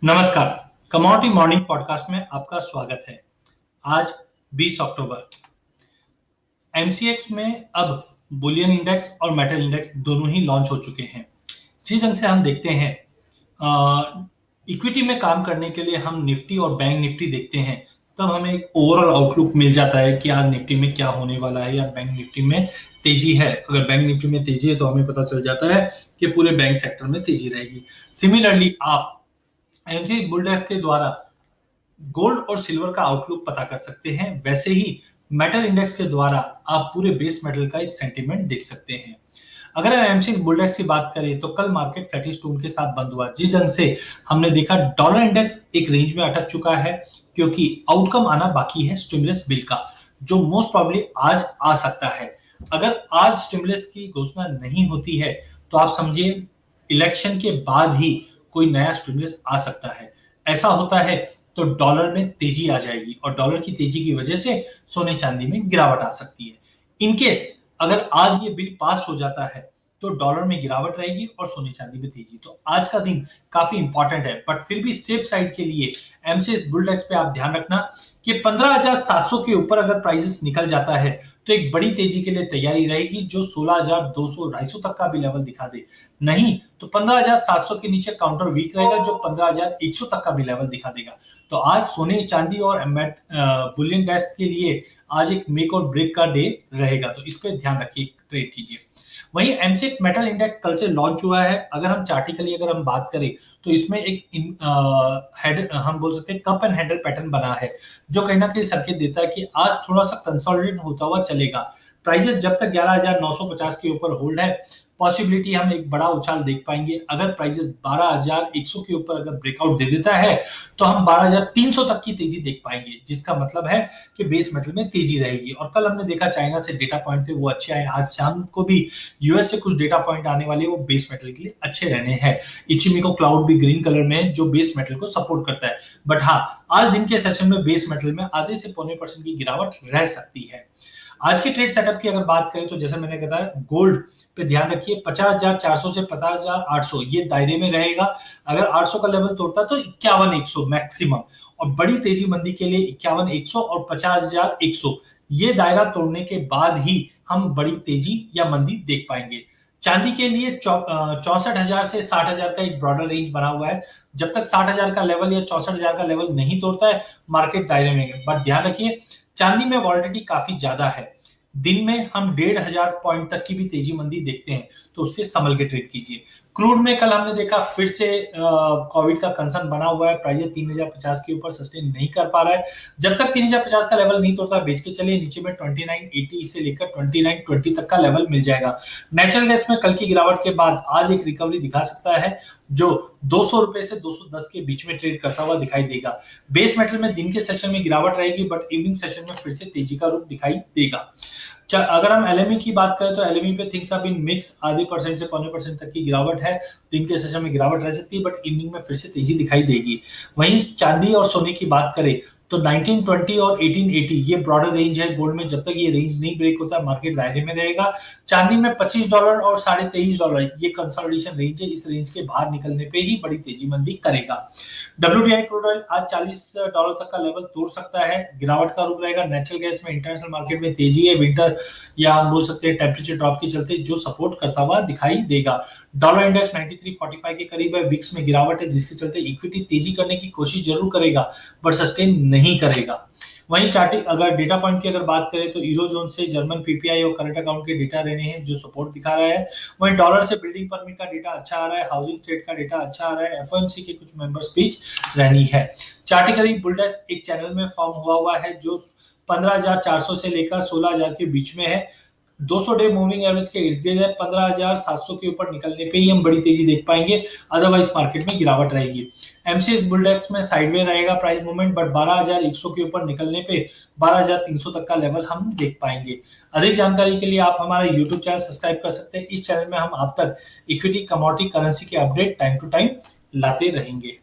नमस्कार। Commodity morning podcast में आपका स्वागत है। आज 20 अक्टूबर। एमसीएक्स में अब बुलियन इंडेक्स और मेटल इंडेक्स दोनों ही लॉन्च हो चुके हैं। जिस ढंग से हम देखते हैं, इक्विटी में काम करने के लिए हम निफ्टी और बैंक निफ्टी देखते हैं, तब हमें एक ओवरऑल आउटलुक मिल जाता है कि आज निफ्टी में क्या होने वाला है या बैंक निफ्टी में तेजी है। अगर बैंक निफ्टी में तेजी है तो हमें पता चल जाता है कि पूरे बैंक सेक्टर में तेजी रहेगी। सिमिलरली आप एमसीएक्स बुलडेक्स के द्वारा गोल्ड और सिल्वर का आउटलुक पता कर सकते हैं। वैसे ही मेटल इंडेक्स के द्वारा आप पूरे बेस मेटल का एक सेंटीमेंट देख सकते हैं। अगर हम एमसीएक्स बुलडेक्स की बात करें तो कल मार्केट फ्लैटिश टोन के साथ बंद हुआ। जिस ढंग से हमने देखा, डॉलर इंडेक्स एक रेंज में अटक चुका है क्योंकि आउटकम आना बाकी है स्टिमुलस बिल का, जो मोस्ट प्रोबेबली आज आ सकता है। अगर आज स्टिमुलस की घोषणा नहीं होती है तो आप समझिए इलेक्शन के बाद ही कोई नया स्टिमुलस आ सकता है। ऐसा होता है तो डॉलर में तेजी आ जाएगी और डॉलर की तेजी की वजह से सोने चांदी में गिरावट आ सकती है। इनकेस अगर आज ये बिल पास हो जाता है तो डॉलर में गिरावट रहेगी और सोने चांदी में तेजी। तो आज का दिन काफी इंपॉर्टेंट है, बट फिर भी सेफ साइड के लिए एमसीएक्स बुलडेक्स पे आप ध्यान रखना कि 15,700 के ऊपर अगर प्राइसेस निकल जाता है तो एक बड़ी तेजी के लिए तैयारी रहेगी, जो 16,200 250 तक का भी लेवल दिखा दे। नहीं तो 15,700 के नीचे काउंटर वीक रहेगा, जो 15,100 तक का भी लेवल दिखा देगा। तो आज सोने चांदी और बुलियन डेस्क के लिए आज एक मेक और ब्रेक का डे रहेगा, तो इस पे ध्यान रखिए, ट्रेड कीजिए। वहीं एमसीएक्स मेटल इंडेक्स कल से लॉन्च हुआ है। अगर हम चार्टिकली अगर हम बात करें तो इसमें एक हेड हम बोल सकते हैं कप एंड हैंडल पैटर्न बना है, जो कहीं ना कहीं संकेत देता है कि आज थोड़ा सा कंसोलिडेट होता हुआ चलेगा। प्राइजेस जब तक 11,950 के ऊपर होल्ड है, पॉसिबिलिटी हम एक बड़ा उछाल देख पाएंगे। अगर प्राइजेस 12,100 के ऊपर अगर ब्रेकआउट दे देता है तो हम 12,300 तक की तेजी देख पाएंगे, जिसका मतलब है कि बेस मेटल में तेजी रहेगी। और कल हमने देखा चाइना से डेटा पॉइंट थे, वो अच्छे आए। आज शाम को भी यूएस से कुछ डेटा पॉइंट आने वाले, वो बेस मेटल के लिए अच्छे रहने हैं। इचिमिको क्लाउड भी ग्रीन कलर में है, जो बेस मेटल को सपोर्ट करता है। बट हाँ, आज दिन के सेशन में बेस मेटल में आधे से पौने % की गिरावट रह सकती है। आज के ट्रेड सेटअप की अगर बात करें तो जैसे मैंने बताया, गोल्ड पे ध्यान रखिए, 50,400 से 50,800 ये दायरे में रहेगा। अगर 800 का लेवल तोड़ता तो 51,100 मैक्सिमम, और बड़ी तेजी मंदी के लिए 51,100 और 50,100 ये दायरा तोड़ने के बाद ही हम बड़ी तेजी या मंदी देख पाएंगे। चांदी के लिए 64,000 से 60,000 का एक ब्रॉडर रेंज बना हुआ है। जब तक 60,000 का लेवल या 64,000 का लेवल नहीं तोड़ता है, मार्केट दायरे में है। बट ध्यान रखिए, चांदी में वॉलेटिलिटी काफी ज्यादा है। दिन में हम 1,500 पॉइंट तक की भी तेजी मंदी देखते हैं, तो उससे संभल के ट्रेड कीजिए। क्रूड में कल हमने देखा फिर से कोविड का कंसर्न बना हुआ है। प्राइस 3,050 के ऊपर सस्टेन नहीं कर पा रहा है। जब तक 3,050 का लेवल नहीं तोड़ता, बेच के चलिए। नीचे में 2980 से लेकर 2920 तक का लेवल मिल जाएगा। नेचुरल गैस में कल की गिरावट के बाद आज एक रिकवरी दिखा सकता है, जो 200 रुपए से 210 के बीच में ट्रेड करता हुआ दिखाई देगा। बेस मेटल में दिन के सेशन में गिरावट रहेगी, बट इवनिंग सेशन में फिर से तेजी का रुख दिखाई देगा। अगर हम एलएमई की बात करें तो एलएमई पे थिंग्स हैव बीन मिक्स। आधे % से पौने % तक की गिरावट है। दिन के सेशन में गिरावट रह सकती है, बट इवनिंग में फिर से तेजी दिखाई देगी। वहीं चांदी और सोने की बात करें तो 1920 और 1880 ये ब्रॉडर रेंज है गोल्ड में। जब तक ये रेंज नहीं ब्रेक होता, मार्केट दायरे में रहेगा। चांदी में $25 और $23.5 ये कंसोलिडेशन रेंज है। इस रेंज के बाहर निकलने पे ही बड़ी तेजी मंदी करेगा। WTI क्रूड ऑयल आज $40 तक का लेवल तोड़ सकता है। गिरावट का रुख रहेगा। नेचुरल गैस में इंटरनेशनल मार्केट में तेजी है। विंटर या हम बोल सकते हैं टेम्परेचर ड्रॉप के चलते जो सपोर्ट करता हुआ दिखाई देगा। डॉलर इंडेक्स 9345 के करीब है। विक्स में गिरावट है, जिसके चलते इक्विटी तेजी करने की कोशिश जरूर करेगा, बट सस्टेन नहीं करेगा। वहीं चार्टिंग अगर डेटा पॉइंट की अगर बात करें तो यूरोजोन से जर्मन पीपीआई और करंट अकाउंट के डेटा रहने हैं, जो सपोर्ट दिखा रहा है। वहीं डॉलर से बिल्डिंग परमिट का डेटा अच्छा आ रहा है। हाउसिंग ट्रेड का डेटा अच्छा आ रहा है। एफओएमसी के कुछ मेंबर स्पीच रहनी है। चार्टिकली बुलडेस्क एक चैनल में फॉर्म हुआ है, जो 15,400 से लेकर 16,000 के बीच में है। 200 डे मूविंग एवरेज के इर्द गिर्द है। 15,700 के ऊपर निकलने पे ही हम बड़ी तेजी देख पाएंगे, अदरवाइज मार्केट में गिरावट रहेगी। एमसीएक्स बुलडेक्स में साइडवे रहेगा प्राइस मूवमेंट, बट 12,100 के ऊपर निकलने पे 12,300 तक का लेवल हम देख पाएंगे। अधिक जानकारी के लिए आप हमारा यूट्यूब चैनल सब्सक्राइब कर सकते हैं। इस चैनल में हम आप तक इक्विटी, कमोडिटी, करेंसी के अपडेट टाइम टू टाइम लाते रहेंगे।